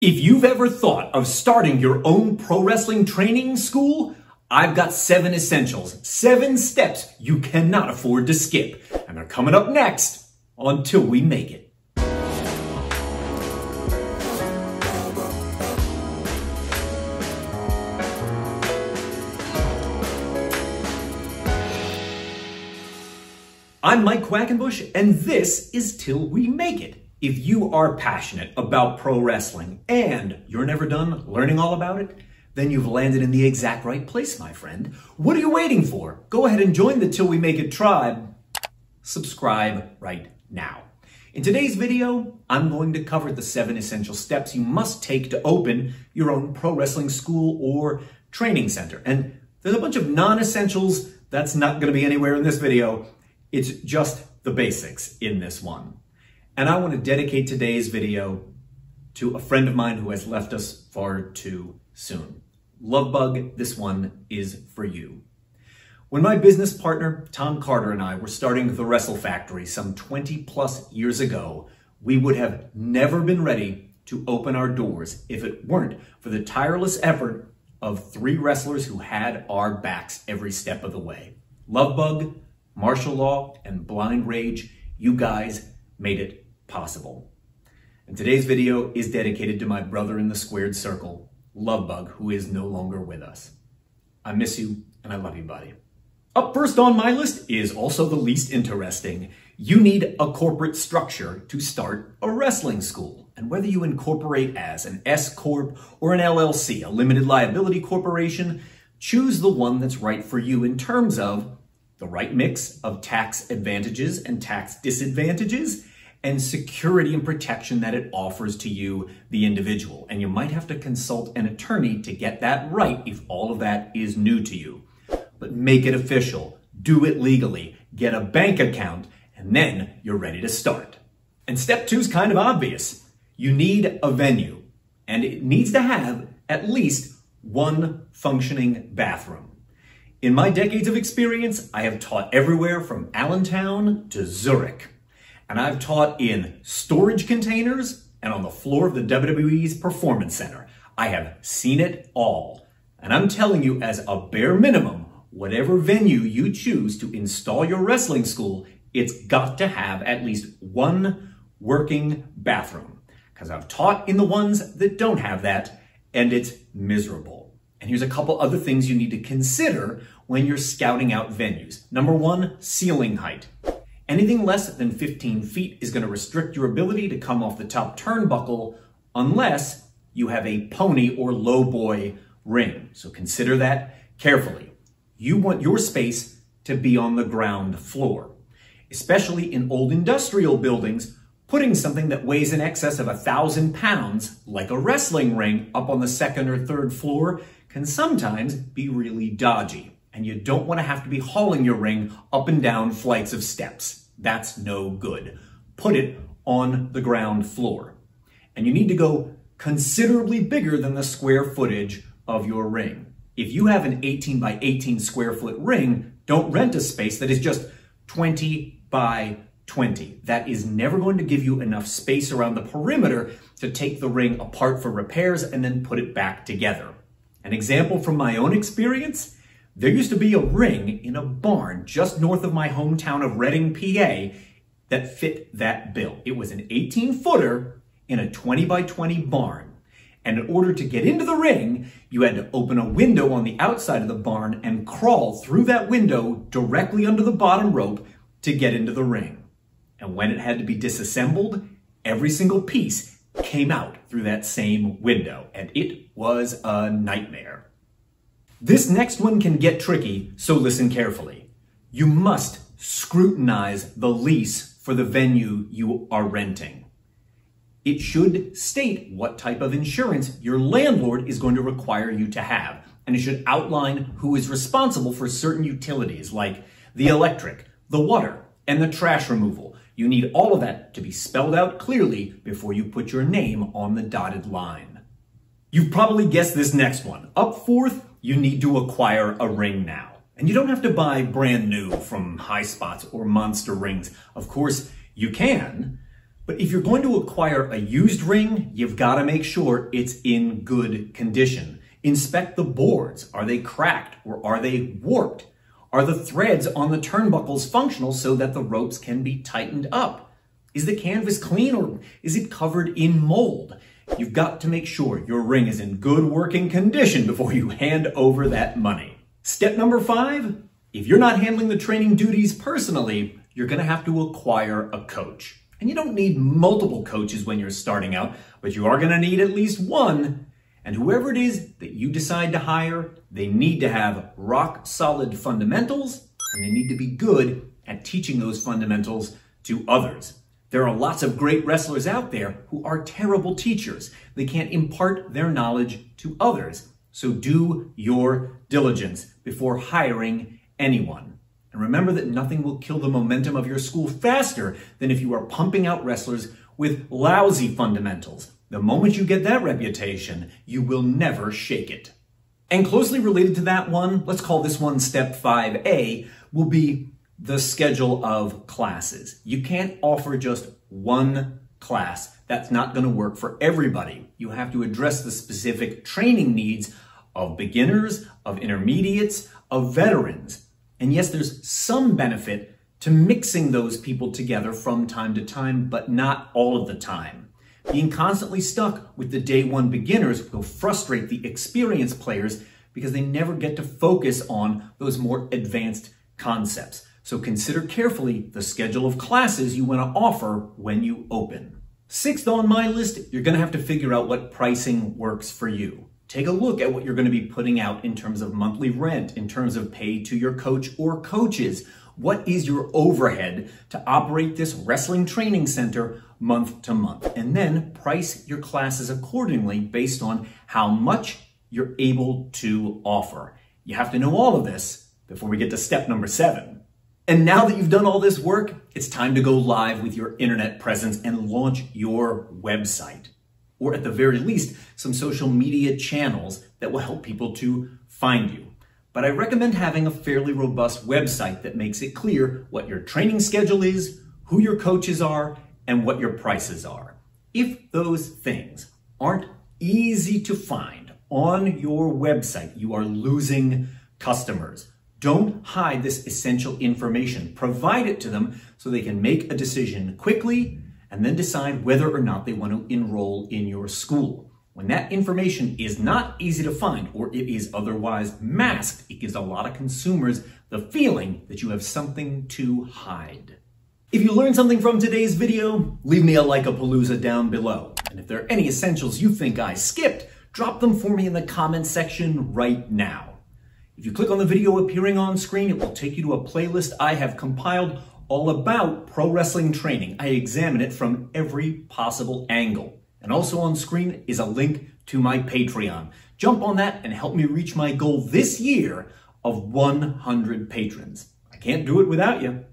If you've ever thought of starting your own pro wrestling training school, I've got 7 essentials, 7 steps you cannot afford to skip. And they're coming up next on Till We Make It. I'm Mike Quackenbush, and this is Till We Make It. If you are passionate about pro wrestling and you're never done learning all about it, then you've landed in the exact right place, my friend. What are you waiting for? Go ahead and join the Till We Make It tribe. Subscribe right now. In today's video, I'm going to cover the 7 essential steps you must take to open your own pro wrestling school or training center. And there's a bunch of non-essentials that's not going to be anywhere in this video. It's just the basics in this one. And I want to dedicate today's video to a friend of mine who has left us far too soon. Lovebug, this one is for you. When my business partner, Tom Carter, and I were starting the Wrestle Factory some 20 plus years ago, we would have never been ready to open our doors if it weren't for the tireless effort of 3 wrestlers who had our backs every step of the way. Lovebug, Martial Law, and Blind Rage, you guys made it possible. And today's video is dedicated to my brother in the squared circle, Lovebug, who is no longer with us. I miss you, and I love you, buddy. Up first on my list is also the least interesting. You need a corporate structure to start a wrestling school. And whether you incorporate as an S-Corp or an LLC, a limited liability corporation, choose the one that's right for you in terms of the right mix of tax advantages and tax disadvantages, and security and protection that it offers to you, the individual. And you might have to consult an attorney to get that right if all of that is new to you. But make it official, do it legally, get a bank account, and then you're ready to start. And step 2 is kind of obvious. You need a venue, and it needs to have at least 1 functioning bathroom. In my decades of experience, I have taught everywhere from Allentown to Zurich. And I've taught in storage containers and on the floor of the WWE's Performance Center. I have seen it all. And I'm telling you, as a bare minimum, whatever venue you choose to install your wrestling school, it's got to have at least 1 working bathroom. Because I've taught in the ones that don't have that, and it's miserable. And here's a couple other things you need to consider when you're scouting out venues. Number 1, ceiling height. Anything less than 15 feet is going to restrict your ability to come off the top turnbuckle unless you have a pony or low boy ring. So consider that carefully. You want your space to be on the ground floor. Especially in old industrial buildings, putting something that weighs in excess of 1,000 pounds, like a wrestling ring, up on the 2nd or 3rd floor can sometimes be really dodgy. And you don't want to have to be hauling your ring up and down flights of steps. That's no good. Put it on the ground floor. And you need to go considerably bigger than the square footage of your ring. If you have an 18 by 18 square foot ring, don't rent a space that is just 20 by 20. That is never going to give you enough space around the perimeter to take the ring apart for repairs and then put it back together. An example from my own experience: there used to be a ring in a barn just north of my hometown of Reading, PA, that fit that bill. It was an 18-footer in a 20 by 20 barn. And in order to get into the ring, you had to open a window on the outside of the barn and crawl through that window directly under the bottom rope to get into the ring. And when it had to be disassembled, every single piece came out through that same window. And it was a nightmare. This next one can get tricky, so listen carefully. You must scrutinize the lease for the venue you are renting. It should state what type of insurance your landlord is going to require you to have, and it should outline who is responsible for certain utilities like the electric, the water, and the trash removal. You need all of that to be spelled out clearly before you put your name on the dotted line. You've probably guessed this next one. Up fourth, you need to acquire a ring now. And you don't have to buy brand new from High Spots or Monster Rings. Of course, you can, But if you're going to acquire a used ring, you've got to make sure it's in good condition. Inspect the boards. Are they cracked or are they warped? Are the threads on the turnbuckles functional so that the ropes can be tightened up? Is the canvas clean or is it covered in mold? You've got to make sure your ring is in good working condition before you hand over that money. Step number 5, if you're not handling the training duties personally, you're going to have to acquire a coach. And you don't need multiple coaches when you're starting out, but you are going to need at least one. And whoever it is that you decide to hire, they need to have rock solid fundamentals, and they need to be good at teaching those fundamentals to others. There are lots of great wrestlers out there who are terrible teachers. They can't impart their knowledge to others. So do your diligence before hiring anyone. And remember that nothing will kill the momentum of your school faster than if you are pumping out wrestlers with lousy fundamentals. The moment you get that reputation, you will never shake it. And closely related to that one, let's call this one step 5A, will be the schedule of classes. You can't offer just one class. That's not going to work for everybody. You have to address the specific training needs of beginners, of intermediates, of veterans. And yes, there's some benefit to mixing those people together from time to time, but not all of the time. Being constantly stuck with the day one beginners will frustrate the experienced players because they never get to focus on those more advanced concepts. So consider carefully the schedule of classes you want to offer when you open. 6th on my list, you're going to have to figure out what pricing works for you. Take a look at what you're going to be putting out in terms of monthly rent, in terms of pay to your coach or coaches. What is your overhead to operate this wrestling training center month to month? And then price your classes accordingly based on how much you're able to offer. You have to know all of this before we get to step number 7. And now that you've done all this work, it's time to go live with your internet presence and launch your website. Or at the very least, some social media channels that will help people to find you. But I recommend having a fairly robust website that makes it clear what your training schedule is, who your coaches are, and what your prices are. If those things aren't easy to find on your website, you are losing customers. Don't hide this essential information. Provide it to them so they can make a decision quickly and then decide whether or not they want to enroll in your school. When that information is not easy to find or it is otherwise masked, it gives a lot of consumers the feeling that you have something to hide. If you learned something from today's video, leave me a like-a-palooza down below. And if there are any essentials you think I skipped, drop them for me in the comments section right now. If you click on the video appearing on screen, it will take you to a playlist I have compiled all about pro wrestling training. I examine it from every possible angle. And also on screen is a link to my Patreon. Jump on that and help me reach my goal this year of 100 patrons. I can't do it without you.